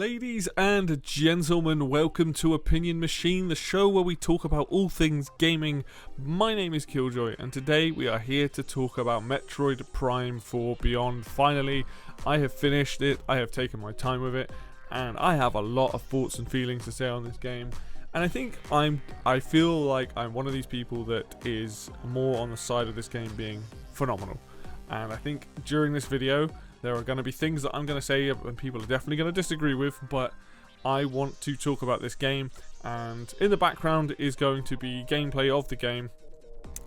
Ladies and gentlemen, welcome to Opinion Machine, the show where we talk about all things gaming. My name is Killjoy, and today we are here to talk about Metroid Prime 4 Beyond. Finally, I have finished it, I have taken my time with it, and I have a lot of thoughts and feelings to say on this game. And I think I feel like I'm one of these people that is more on the side of this game being phenomenal. And I think during this video, there are going to be things that I'm going to say and people are definitely going to disagree with, but I want to talk about this game, and in the background is going to be gameplay of the game.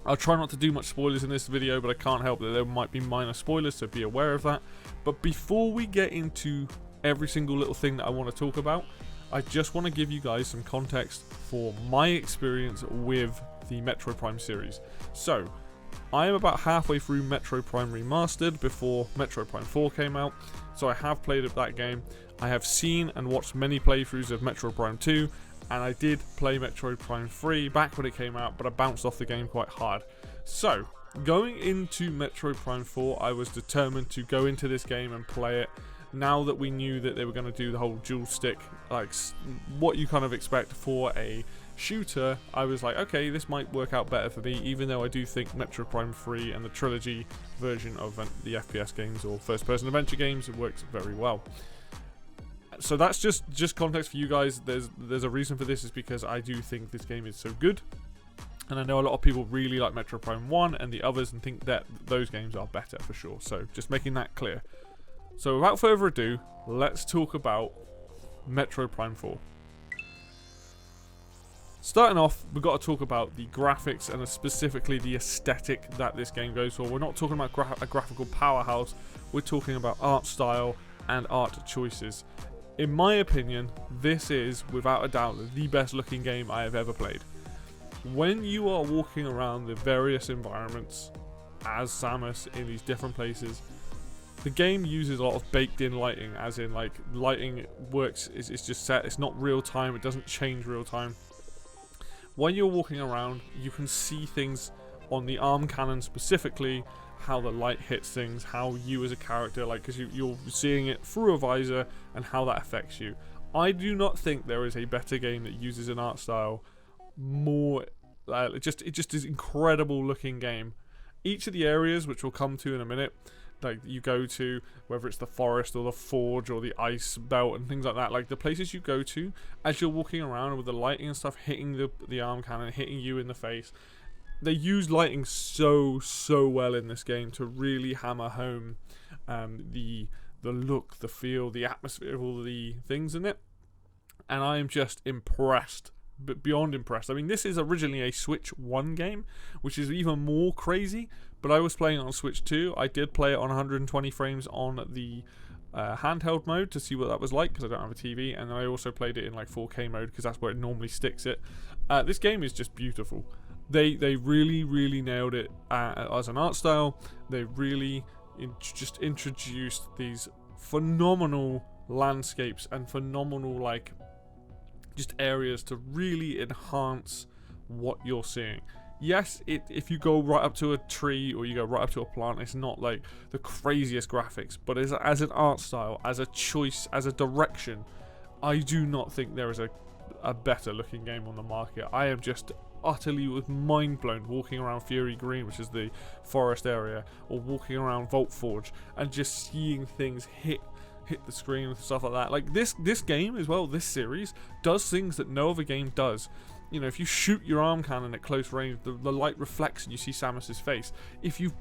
I'll try not to do much spoilers in this video, but I can't help that there might be minor spoilers, so be aware of that. But before we get into every single little thing that I want to talk about, I just want to give you guys some context for my experience with the Metroid Prime series. So, I am about halfway through Metroid Prime Remastered before Metroid Prime 4 came out, so I have played that game. I have seen and watched many playthroughs of Metroid Prime 2, and I did play Metroid Prime 3 back when it came out, but I bounced off the game quite hard. So, going into Metroid Prime 4, I was determined to go into this game and play it. Now that we knew that they were going to do the whole dual stick, like what you kind of expect for a shooter, I was like, okay, this might work out better for me, even though I do think Metroid Prime 3 and the trilogy version of the FPS games or first-person adventure games, it works very well. So that's just context for you guys. There's a reason for this, is because I do think this game is so good, and I know a lot of people really like Metroid Prime 1 and the others and think that those games are better for sure, so just making that clear. So without further ado, let's talk about Metroid Prime 4. Starting off, we've got to talk about the graphics and specifically the aesthetic that this game goes for. We're not talking about a graphical powerhouse, we're talking about art style and art choices. In my opinion, this is, without a doubt, the best looking game I have ever played. When you are walking around the various environments as Samus in these different places, the game uses a lot of baked in lighting, as in like lighting works, it's just set, it's not real time, it doesn't change real time. When you're walking around, you can see things on the arm cannon specifically, how the light hits things, how you as a character, like, because you're seeing it through a visor and how that affects you. I do not think there is a better game that uses an art style more, it just is incredible looking game. Each of the areas, which we'll come to in a minute, like you go to, whether it's the forest or the forge or the ice belt and things like that, like the places you go to as you're walking around with the lighting and stuff hitting the arm cannon, hitting you in the face, they use lighting so well in this game to really hammer home the look, the feel, the atmosphere of all the things in it, and I am just impressed, but beyond impressed. I mean, this is originally a Switch 1 game, which is even more crazy, but I was playing it on Switch 2. I did play it on 120 frames on the handheld mode to see what that was like, because I don't have a TV, and then I also played it in like 4K mode because that's where it normally sticks it. This game is just beautiful. They really nailed it as an art style. They really just introduced these phenomenal landscapes and phenomenal like just areas to really enhance what you're seeing. Yes, if you go right up to a tree or you go right up to a plant, it's not like the craziest graphics, but as an art style, as a choice, as a direction, I do not think there is a better looking game on the market. I am just utterly mind blown walking around Fury Green, which is the forest area, or walking around Vault Forge and just seeing things hit the screen and stuff like that. Like this game as well, this series does things that no other game does. You know, if you shoot your arm cannon at close range, the light reflects and you see Samus's face. If you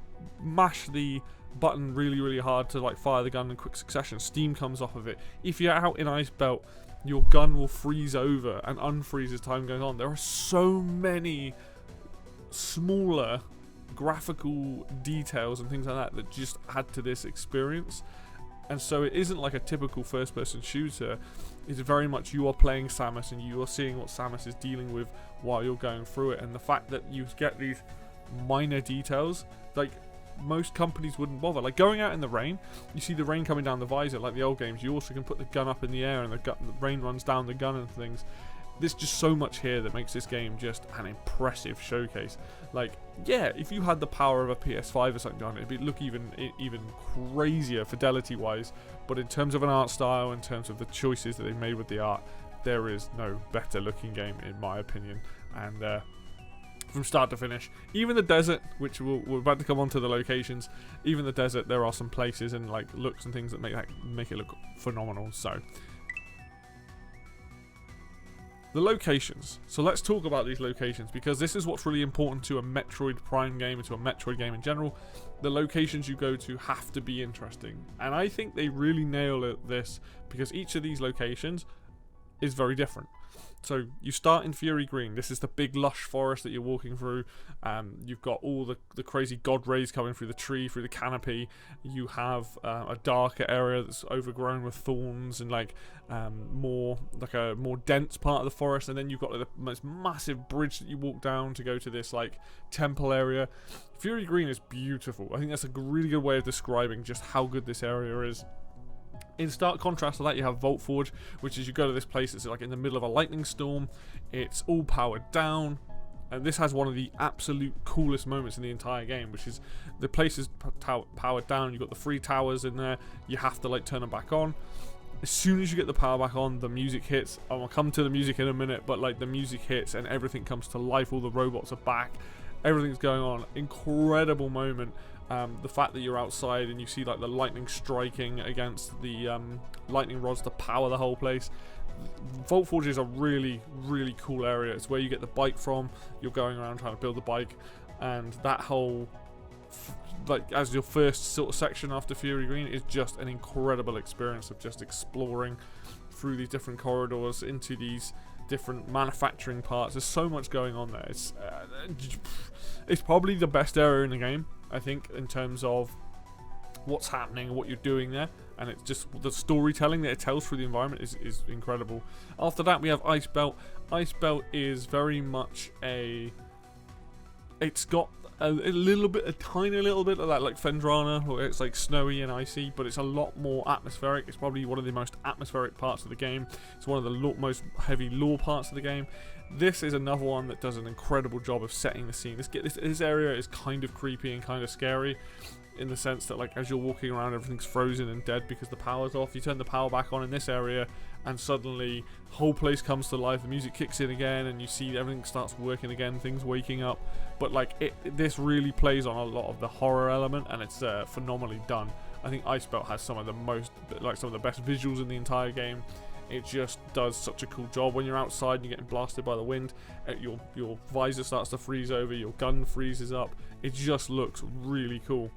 mash the button really hard to like fire the gun in quick succession, steam comes off of it. If you're out in Ice Belt, your gun will freeze over and unfreeze as time goes on. There are so many smaller graphical details and things like that just add to this experience. And so it isn't like a typical first-person shooter. It's very much you are playing Samus and you are seeing what Samus is dealing with while you're going through it. And the fact that you get these minor details, like most companies wouldn't bother. Like going out in the rain, you see the rain coming down the visor like the old games. You also can put the gun up in the air and the rain runs down the gun and things. there's just so much here that makes this game just an impressive showcase. Like, yeah, if you had the power of a PS5 or something on it, it'd look even crazier fidelity-wise. But in terms of an art style, in terms of the choices that they've made with the art, there is no better looking game in my opinion. And from start to finish, even the desert, which we're about to come on to the locations, even the desert, there are some places and like looks and things that make it look phenomenal. So the locations. So let's talk about these locations, because this is what's really important to a Metroid Prime game and to a Metroid game in general. The locations you go to have to be interesting, and I think they really nail this, because each of these locations is very different. So you start in Fury Green. This is the big lush forest that you're walking through. You've got all the crazy god rays coming through the tree, through the canopy. You have a darker area that's overgrown with thorns and like a more dense part of the forest. And then you've got like the most massive bridge that you walk down to go to this like temple area. Fury Green is beautiful. I think that's a really good way of describing just how good this area is. In stark contrast to that, you have Vault Forge, which is you go to this place that's like in the middle of a lightning storm. It's all powered down, and this has one of the absolute coolest moments in the entire game, which is the place is powered down. You've got the 3 towers in there. You have to like turn them back on. As soon as you get the power back on, the music hits. I'll come to the music in a minute, but like the music hits and everything comes to life. All the robots are back. Everything's going on. Incredible moment. The fact that you're outside and you see like the lightning striking against the lightning rods to power the whole place. Vault Forge is a really, really cool area. It's where you get the bike from. You're going around trying to build the bike, and that whole like as your first sort of section after Fury Green is just an incredible experience of just exploring through these different corridors into these different manufacturing parts. There's so much going on there. It's probably the best area in the game, I think, in terms of what's happening and what you're doing there, and it's just the storytelling that it tells through the environment is incredible. After that, we have Ice Belt. Ice Belt is very much it's got a tiny little bit of that like Fendrana, where it's like snowy and icy, but it's a lot more atmospheric. It's probably one of the most atmospheric parts of the game. It's one of the most heavy lore parts of the game. This is another one that does an incredible job of setting the scene. This area is kind of creepy and kind of scary, in the sense that like as you're walking around, everything's frozen and dead because the power's off. You turn the power back on in this area, and suddenly the whole place comes to life. The music kicks in again, and you see everything starts working again. Things waking up, but like this really plays on a lot of the horror element, and it's phenomenally done. I think Ice Belt has some of the best visuals in the entire game. It just does such a cool job. When you're outside and you're getting blasted by the wind, your visor starts to freeze over, your gun freezes up. It just looks really cool.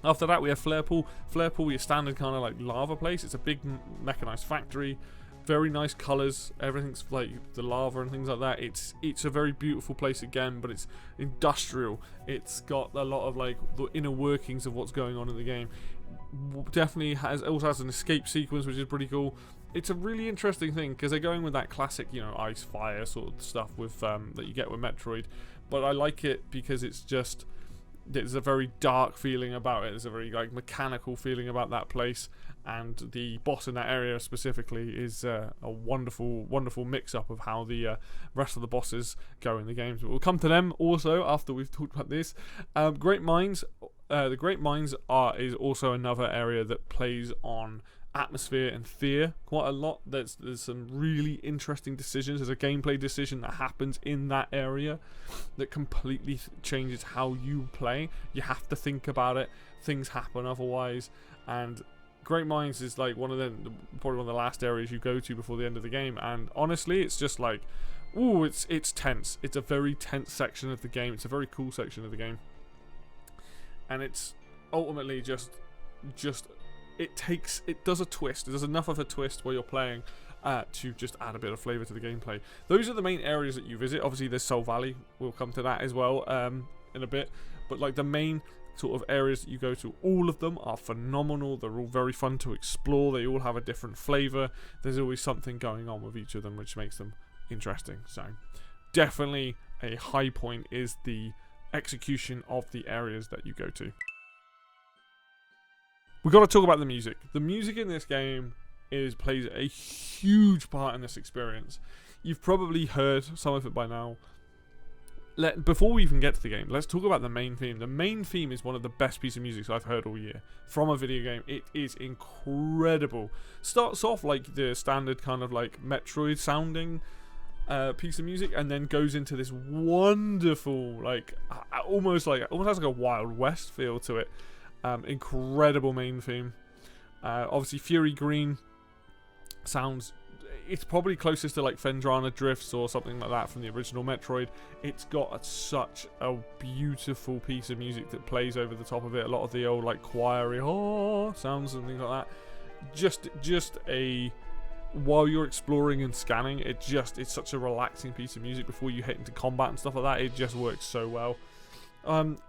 After that, we have Flare Pool. Flare Pool, your standard kind of like lava place. It's a big mechanized factory. Very nice colors. Everything's like the lava and things like that. It's a very beautiful place again, but it's industrial. It's got a lot of like the inner workings of what's going on in the game. Definitely also has an escape sequence, which is pretty cool. It's a really interesting thing because they're going with that classic, ice fire sort of stuff with that you get with Metroid. But I like it because there's a very dark feeling about it. There's a very like mechanical feeling about that place, and the boss in that area specifically is a wonderful, wonderful mix-up of how the rest of the bosses go in the games. But we'll come to them also after we've talked about this. Great Mines. The Great Mines is also another area that plays on atmosphere and fear quite a lot. There's some really interesting decisions. There's a gameplay decision that happens in that area that completely changes how you play. You have to think about it. Things happen otherwise. And Great Mines is like probably one of the last areas you go to before the end of the game. And honestly, it's just like, ooh, it's tense. It's a very tense section of the game. It's a very cool section of the game. And it's ultimately just it does a twist. There's enough of a twist while you're playing to just add a bit of flavour to the gameplay. Those are the main areas that you visit. Obviously, there's Soul Valley. We'll come to that as well in a bit. But like the main sort of areas that you go to, all of them are phenomenal. They're all very fun to explore. They all have a different flavour. There's always something going on with each of them, which makes them interesting. So definitely a high point is the execution of the areas that you go to. We've got to talk about the music. The music in this game plays a huge part in this experience. You've probably heard some of it by now. Before we even get to the game, let's talk about the main theme. The main theme is one of the best pieces of music I've heard all year from a video game. It is incredible. Starts off like the standard kind of like Metroid sounding piece of music, and then goes into this wonderful, like almost has like a Wild West feel to it. Incredible main theme. Obviously, Fury Green sounds. It's probably closest to like Fendrana Drifts or something like that from the original Metroid. It's got such a beautiful piece of music that plays over the top of it. A lot of the old like choiry sounds and things like that. Just a while you're exploring and scanning, it's such a relaxing piece of music before you hit into combat and stuff like that. It just works so well.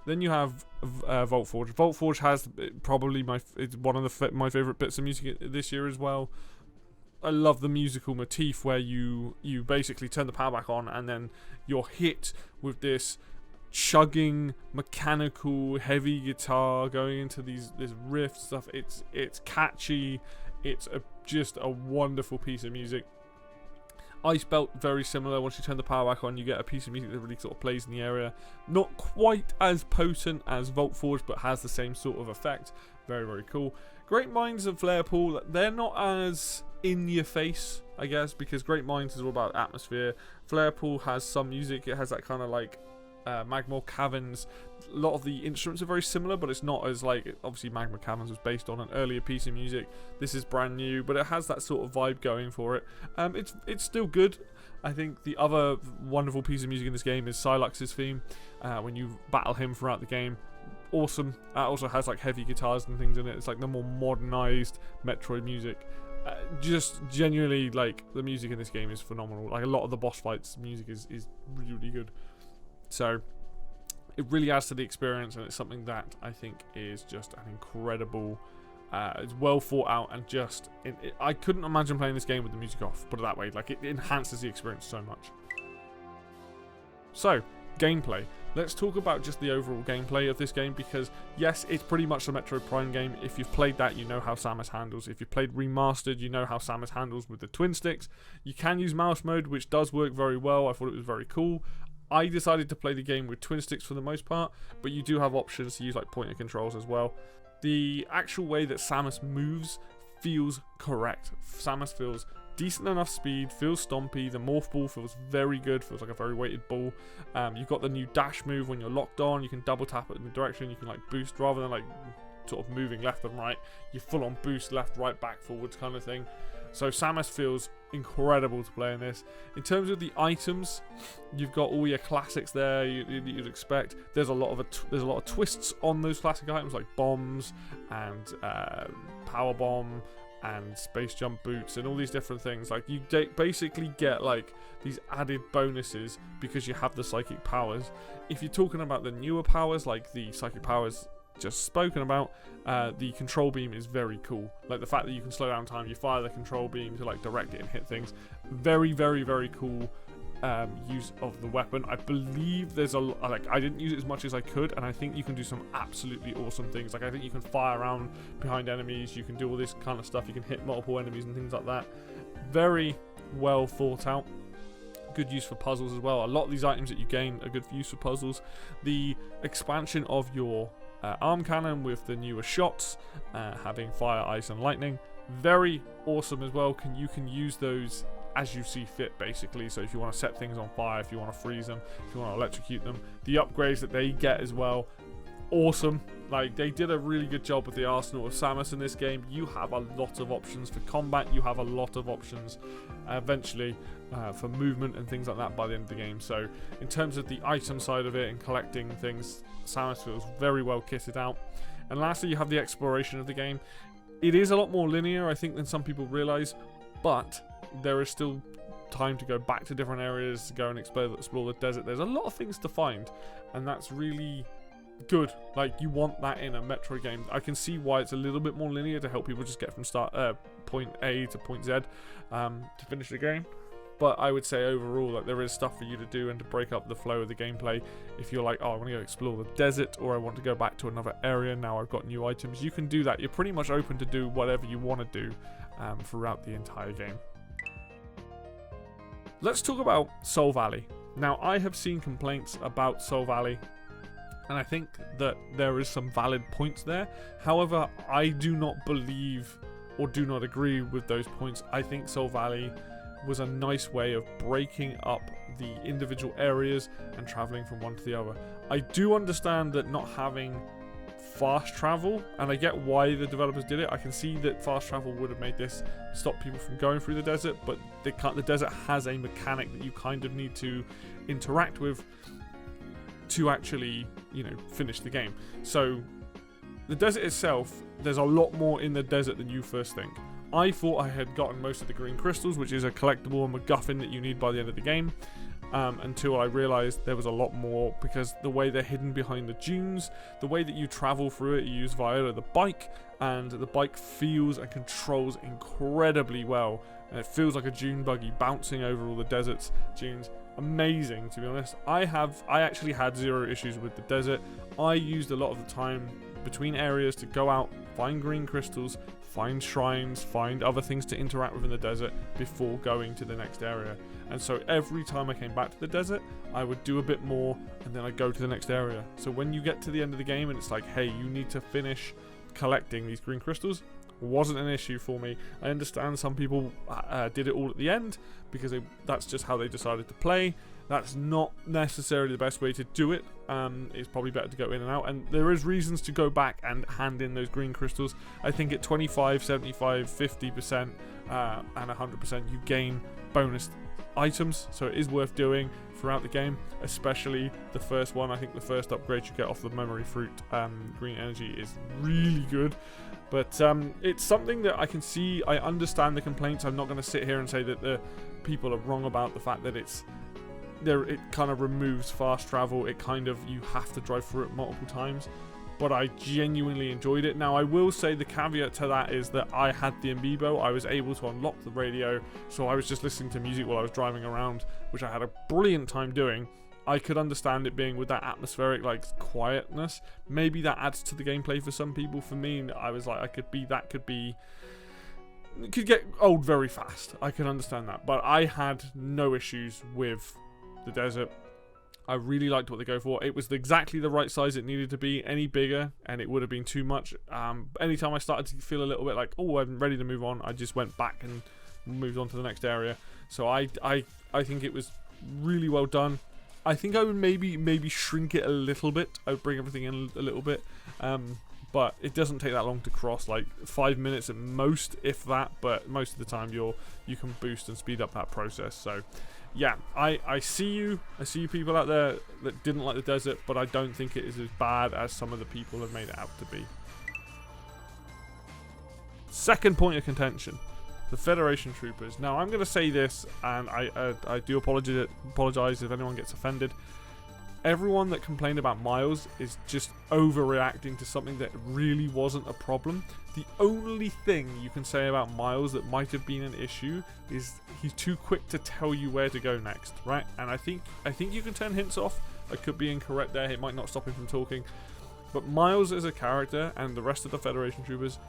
Then you have Vault Forge. Vault Forge has probably it's one of my favorite bits of music this year as well. I love the musical motif where you basically turn the power back on and then you're hit with this chugging mechanical heavy guitar going into this riff stuff. It's catchy. It's just a wonderful piece of music. Ice Belt, very similar. Once you turn the power back on, you get a piece of music that really sort of plays in the area. Not quite as potent as Vault Forge, but has the same sort of effect. Very, very cool. Great Minds and Flare Pool, they're not as in your face, I guess, because Great Minds is all about atmosphere. Flare Pool has some music. It has that kind of like Magma Caverns. A lot of the instruments are very similar, but it's not as like, obviously Magma Caverns was based on an earlier piece of music. This is brand new, but it has that sort of vibe going for it. It's still good. I think the other wonderful piece of music in this game is Sylux's theme. When you battle him throughout the game, awesome. It also has like heavy guitars and things in it. It's like the more modernized Metroid music. Just genuinely, like, the music in this game is phenomenal. Like, a lot of the boss fights music is really, really good. So it really adds to the experience, and it's something that I think is just an incredible, it's well thought out, and just I couldn't imagine playing this game with the music off, put it that way. Like, it enhances the experience so much. So gameplay. Let's talk about just the overall gameplay of this game, because yes, it's pretty much the Metroid Prime game. If you've played that, you know how Samus handles. If you've played Remastered, you know how Samus handles with the twin sticks. You can use mouse mode, which does work very well. I thought it was very cool. I decided to play the game with twin sticks for the most part, but you do have options to use like pointer controls as well. The actual way that Samus moves feels correct. Samus feels decent enough speed, feels stompy. The morph ball feels very good, feels like a very weighted ball. You've got the new dash move. When you're locked on, you can double tap it in the direction. You can like boost rather than like sort of moving left and right. You full on boost left, right, back, forwards kind of thing. So Samus feels incredible to play in this. In terms of the items, you've got all your classics there you'd expect. There's a lot of twists on those classic items like bombs and power bomb and space jump boots and all these different things. Like, you basically get like these added bonuses because you have the psychic powers. If you're talking about the newer powers, like the psychic powers just spoken about, the control beam is very cool. Like, the fact that you can slow down time, you fire the control beam to like direct it and hit things. Very, very, very cool use of the weapon. I believe there's I didn't use it as much as I could, and I think you can do some absolutely awesome things. Like, I think you can fire around behind enemies, you can do all this kind of stuff, you can hit multiple enemies and things like that. Very well thought out. Good use for puzzles as well. A lot of these items that you gain are good use for puzzles. The expansion of your arm cannon with the newer shots, having fire, ice and lightning, very awesome as well. You can use those as you see fit, basically. So if you want to set things on fire, if you want to freeze them, if you want to electrocute them, the upgrades that they get as well, awesome. Like, they did a really good job with the arsenal of Samus in this game. You have a lot of options for combat, you have a lot of options eventually for movement and things like that by the end of the game. So in terms of the item side of it and collecting things, Samus feels very well kitted out. And lastly, you have the exploration of the game. It is a lot more linear, I think, than some people realize, but there is still time to go back to different areas, to go and explore the desert. There's a lot of things to find, and that's really good. Like, you want that in a Metroid game. I can see why it's a little bit more linear, to help people just get from point A to point Z to finish the game. But I would say overall, like, there is stuff for you to do and to break up the flow of the gameplay. If you're like, oh, I want to go explore the desert, or I want to go back to another area, now I've got new items, you can do that. You're pretty much open to do whatever you want to do throughout the entire game. let's talk about Soul Valley. Now, I have seen complaints about Soul Valley, and I think that there is some valid points there. However, I do not believe or do not agree with those points. I think Soul Valley was a nice way of breaking up the individual areas and traveling from one to the other. I do understand that not having fast travel, and I get why the developers did it. I can see that fast travel would have made this stop people from going through the desert, but the desert has a mechanic that you kind of need to interact with to actually, finish the game. So the desert itself, there's a lot more in the desert than you first think. I thought I had gotten most of the green crystals, which is a collectible and MacGuffin that you need by the end of the game, until I realized there was a lot more, because the way they're hidden behind the dunes, the way that you travel through it, you use Viola the bike, and the bike feels and controls incredibly well, and it feels like a dune buggy bouncing over all the desert's dunes. Amazing, to be honest. I actually had zero issues with the desert. I used a lot of the time between areas to go out, find green crystals, find shrines, find other things to interact with in the desert before going to the next area. And so every time I came back to the desert, I would do a bit more, and then I'd go to the next area. So when you get to the end of the game and it's like, hey, you need to finish collecting these green crystals, wasn't an issue for me. I understand some people did it all at the end because that's just how they decided to play. That's not necessarily the best way to do it. It's probably better to go in and out, and there is reasons to go back and hand in those green crystals. I think at 25, 75, 50% and 100% you gain bonus items, so it is worth doing throughout the game, especially the first one. I think the first upgrade you get off the memory fruit, green energy, is really good. But it's something that I can see. I understand the complaints. I'm not going to sit here and say that the people are wrong about the fact that it kind of removes fast travel. It kind of, you have to drive through it multiple times. But I genuinely enjoyed it. Now, I will say the caveat to that is that I had the Amiibo. I was able to unlock the radio, so I was just listening to music while I was driving around, which I had a brilliant time doing. I could understand it being with that atmospheric, quietness. Maybe that adds to the gameplay for some people. For me, I was like, it could get old very fast. I can understand that. But I had no issues with the desert. I really liked what they go for. It was exactly the right size it needed to be. Any bigger and it would have been too much. Anytime I started to feel a little bit like, oh, I'm ready to move on, I just went back and moved on to the next area. So I think it was really well done. I think I would maybe shrink it a little bit. I would bring everything in a little bit. But it doesn't take that long to cross, 5 minutes at most, if that. But most of the time you can boost and speed up that process. So yeah, I see you people out there that didn't like the desert, but I don't think it is as bad as some of the people have made it out to be. Second point of contention, the Federation troopers. Now, I'm going to say this, and I do apologize if anyone gets offended. Everyone that complained about Miles is just overreacting to something that really wasn't a problem. The only thing you can say about Miles that might have been an issue is he's too quick to tell you where to go next, right? And I think you can turn hints off. I could be incorrect there. It might not stop him from talking. But Miles as a character and the rest of the Federation troopers,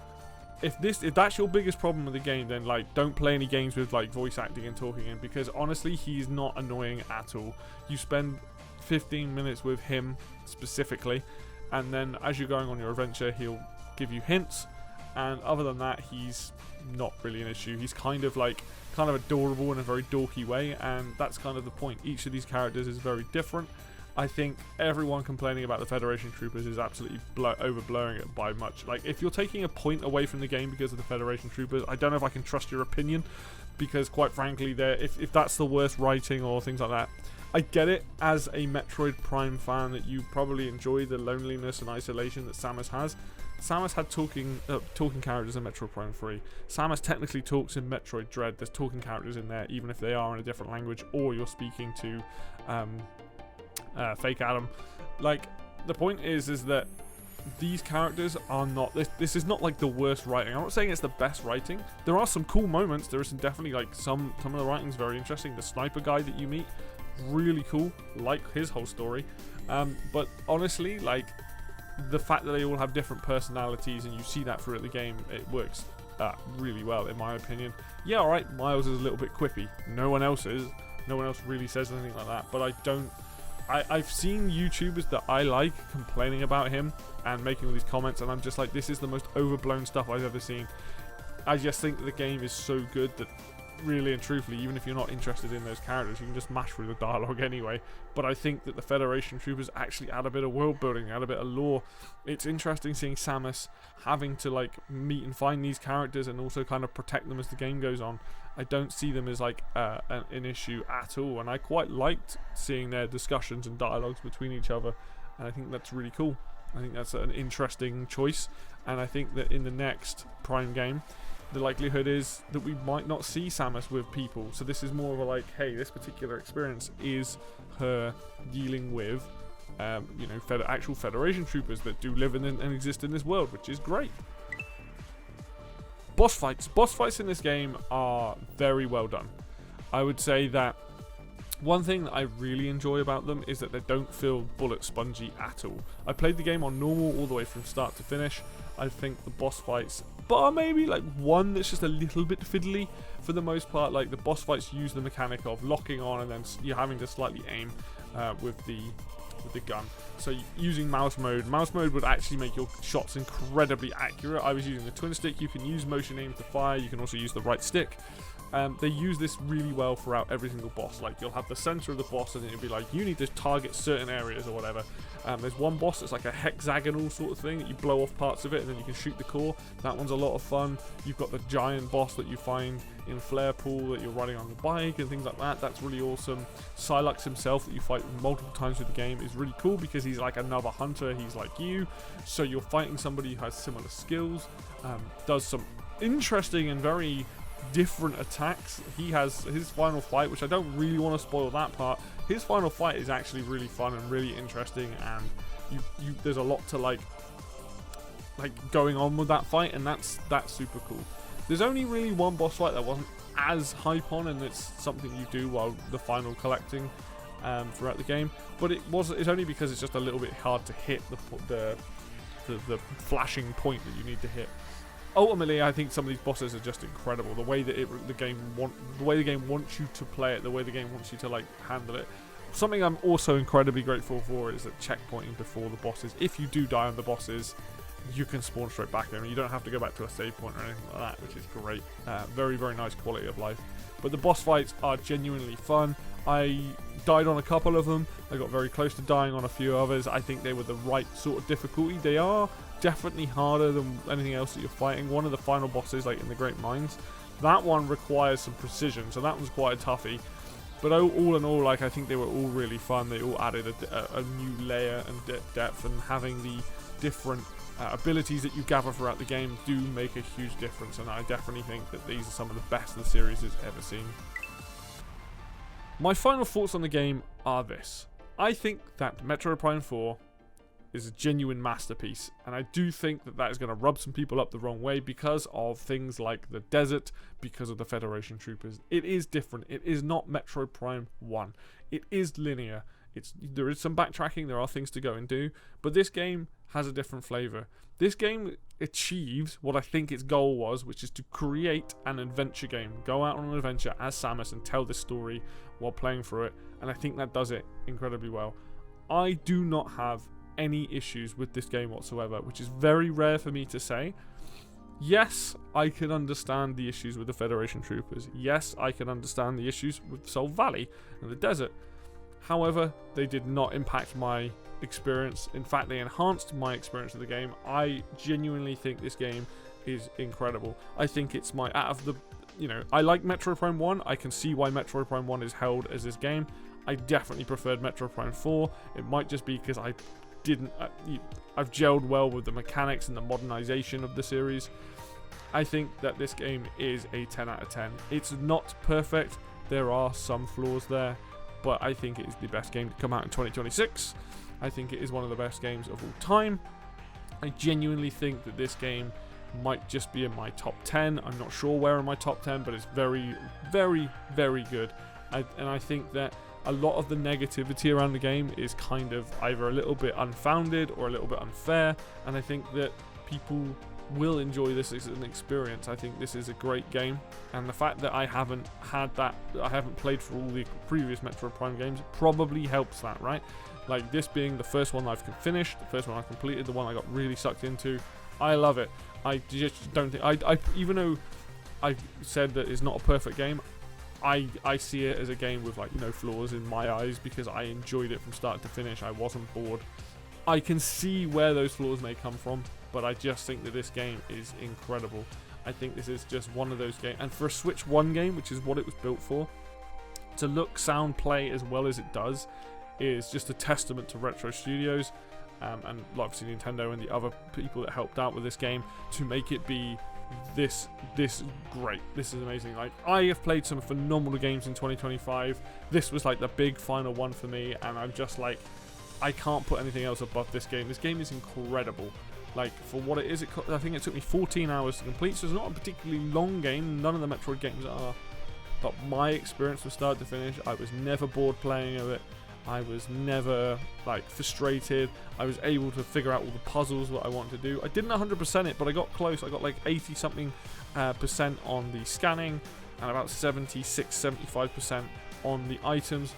if that's your biggest problem with the game, then don't play any games with voice acting and talking in, because honestly, he's not annoying at all. You spend 15 minutes with him specifically, and then as you're going on your adventure, he'll give you hints, and other than that, he's not really an issue. He's kind of adorable in a very dorky way, and that's kind of the point. Each of these characters is very different. I think everyone complaining about the Federation troopers is absolutely overblowing it by much. If you're taking a point away from the game because of the Federation troopers, I don't know if I can trust your opinion, because quite frankly, if that's the worst writing or things like that, I get it as a Metroid Prime fan that you probably enjoy the loneliness and isolation that Samus has. Samus had talking characters in Metroid Prime 3. Samus technically talks in Metroid Dread. There's talking characters in there, even if they are in a different language, or you're speaking to Fake Adam. The point is that these characters are not. This is not the worst writing. I'm not saying it's the best writing. There are some cool moments. There is definitely some of the writing's very interesting. The sniper guy that you meet, really cool, his whole story, but honestly, the fact that they all have different personalities and you see that throughout the game, it works really well in my opinion. Yeah, alright, Miles is a little bit quippy, no one else is, No one else really says anything like that. But I've seen YouTubers that I like complaining about him and making all these comments, and I'm just like, this is the most overblown stuff I've ever seen. I just think that the game is so good that really and truthfully, even if you're not interested in those characters, you can just mash through the dialogue anyway. But I think that the Federation troopers actually add a bit of world building, add a bit of lore. It's interesting seeing Samus having to like meet and find these characters and also kind of protect them as the game goes on. I don't see them as like an issue at all, and I quite liked seeing their discussions and dialogues between each other, and I think that's really cool. I think that's an interesting choice, and I think that in the next Prime game, the likelihood is that we might not see Samus with people. So this is more of a like, hey, this particular experience is her dealing with, you know, actual Federation troopers that do live in and exist in this world, which is great. Boss fights. Boss fights in this game are very well done. I would say that one thing that I really enjoy about them is that they don't feel bullet spongy at all. I played the game on normal all the way from start to finish. I think the boss fights, bar maybe like one that's just a little bit fiddly, for the most part, like the boss fights use the mechanic of locking on and then you're having to slightly aim with the gun. So using mouse mode would actually make your shots incredibly accurate. I was using the twin stick. You can use motion aim to fire. You can also use the right stick. They use this really well throughout every single boss. Like, you'll have the center of the boss and it'll be like, you need to target certain areas or whatever. There's one boss that's like a hexagonal sort of thing that you blow off parts of it and then you can shoot the core. That one's a lot of fun. You've got the giant boss that you find in Flare Pool that you're riding on the bike and things like that. That's really awesome. Sylux himself that you fight multiple times through the game is really cool because he's like another hunter. He's like you. So you're fighting somebody who has similar skills. Does some interesting and very different attacks. He has his final fight, which I don't really want to spoil that part. His final fight is actually really fun and really interesting, and there's a lot to like going on with that fight, and that's super cool. There's only really one boss fight that wasn't as hype on, and it's something you do while the final collecting throughout the game, but it's only because it's just a little bit hard to hit the flashing point that you need to hit. Ultimately, I think some of these bosses are just incredible. The way that the game wants you to play it, the way the game wants you to like handle it. Something I'm also incredibly grateful for is that checkpointing before the bosses. If you do die on the bosses, you can spawn straight back there, and you don't have to go back to a save point or anything like that, which is great. Very, very nice quality of life. But the boss fights are genuinely fun. I died on a couple of them. I got very close to dying on a few others. I think they were the right sort of difficulty. They are definitely harder than anything else that you're fighting. One of the final bosses, like in the Great Mines, that one requires some precision, so that one's quite a toughie. But all in all, like, I think they were all really fun. They all added a new layer and depth, and having the different abilities that you gather throughout the game do make a huge difference, and I definitely think that these are some of the best the series has ever seen. My final thoughts on the game are this. I think that Metroid Prime 4 is a genuine masterpiece, and I do think that is going to rub some people up the wrong way because of things like the desert, because of the Federation troopers. It is different. It is not Metroid Prime 1. It is linear. There is some backtracking, there are things to go and do, but this game has a different flavor. This game achieves what I think its goal was, which is to create an adventure game. Go out on an adventure as Samus and tell this story while playing through it, and I think that does it incredibly well. I do not have any issues with this game whatsoever, which is very rare for me to say. Yes, I can understand the issues with the Federation troopers. Yes, I can understand the issues with Soul Valley and the desert. However, they did not impact my experience. In fact, they enhanced my experience of the game. I genuinely think this game is incredible. I think it's I like Metroid Prime 1. I can see why Metroid Prime 1 is held as this game. I definitely preferred Metroid Prime 4. It might just be because I've gelled well with the mechanics and the modernization of the series. I think that this game is a 10 out of 10. It's not perfect. There are some flaws there, but I think it is the best game to come out in 2026. I think it is one of the best games of all time. I genuinely think that this game might just be in my top 10. I'm not sure where in my top 10, but it's very, very, very good. And I think that a lot of the negativity around the game is kind of either a little bit unfounded or a little bit unfair, and I think that people will enjoy this as an experience. I think this is a great game, and the fact that I haven't played for all the previous Metroid Prime games probably helps that, right? Like, this being the first one I've finished, the first one I completed, the one I got really sucked into. I love it. I just don't think I even though I said that it's not a perfect game, I see it as a game with, like, no flaws in my eyes, because I enjoyed it from start to finish. I wasn't bored. I can see where those flaws may come from, but I just think that this game is incredible. I think this is just one of those games, and for a Switch 1 game, which is what it was built for, to look, sound, play as well as it does is just a testament to Retro Studios, and obviously Nintendo and the other people that helped out with this game to make it be this great. This is amazing. Like, I have played some phenomenal games in 2025. This was like the big final one for me, and I'm just like, I can't put anything else above this game. This game is incredible. Like, for what it is, I think it took me 14 hours to complete, so it's not a particularly long game. None of the Metroid games are. But my experience from start to finish, I was never bored playing of it. I was never, like, frustrated. I was able to figure out all the puzzles, what I wanted to do. I didn't 100% it, but I got close. I got like 80-something percent on the scanning, and about 75% on the items.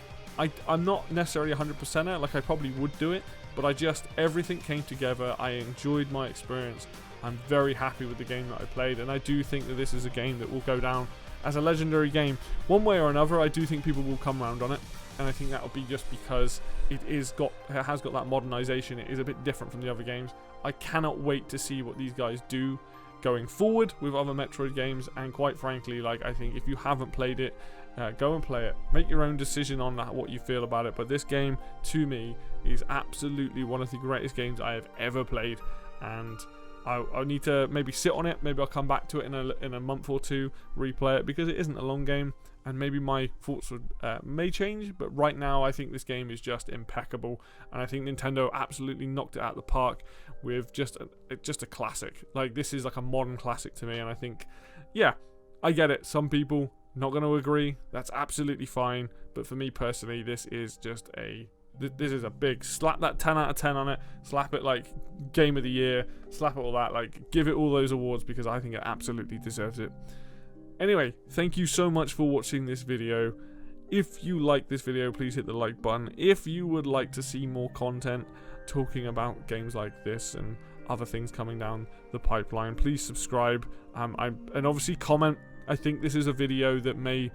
I'm not necessarily 100% it, like I probably would do it, but everything came together. I enjoyed my experience. I'm very happy with the game that I played, and I do think that this is a game that will go down as a legendary game. One way or another, I do think people will come around on it, and I think that will be just because it has got that modernization. It is a bit different from the other games. I cannot wait to see what these guys do going forward with other Metroid games, and quite frankly, like, I think if you haven't played it, go and play it. Make your own decision on that, what you feel about it. But this game, to me, is absolutely one of the greatest games I have ever played, and I need to maybe sit on it. Maybe I'll come back to it in a month or two, replay it, because it isn't a long game, and maybe my thoughts may change. But right now, I think this game is just impeccable, and I think Nintendo absolutely knocked it out of the park with just a classic. Like, this is like a modern classic to me, and I think, yeah, I get it. Some people not going to agree. That's absolutely fine. But for me personally, this is just this is a big slap that 10 out of 10 on it. Slap it like game of the year. Slap it all that. Like, give it all those awards, because I think it absolutely deserves it. Anyway, thank you so much for watching this video. If you like this video, please hit the like button. If you would like to see more content talking about games like this and other things coming down the pipeline, please subscribe. And obviously comment. I think this is a video that may,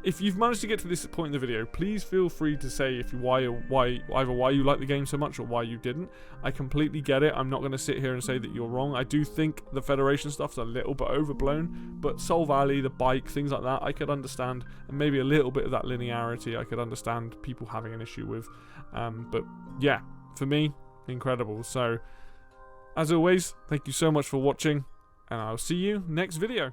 if you've managed to get to this point in the video, please feel free to say why you like the game so much or why you didn't. I completely get it. I'm not going to sit here and say that you're wrong. I do think the Federation stuff's a little bit overblown, but Soul Valley, the bike, things like that, I could understand, and maybe a little bit of that linearity I could understand people having an issue with. But yeah, for me, incredible. So, as always, thank you so much for watching, and I'll see you next video.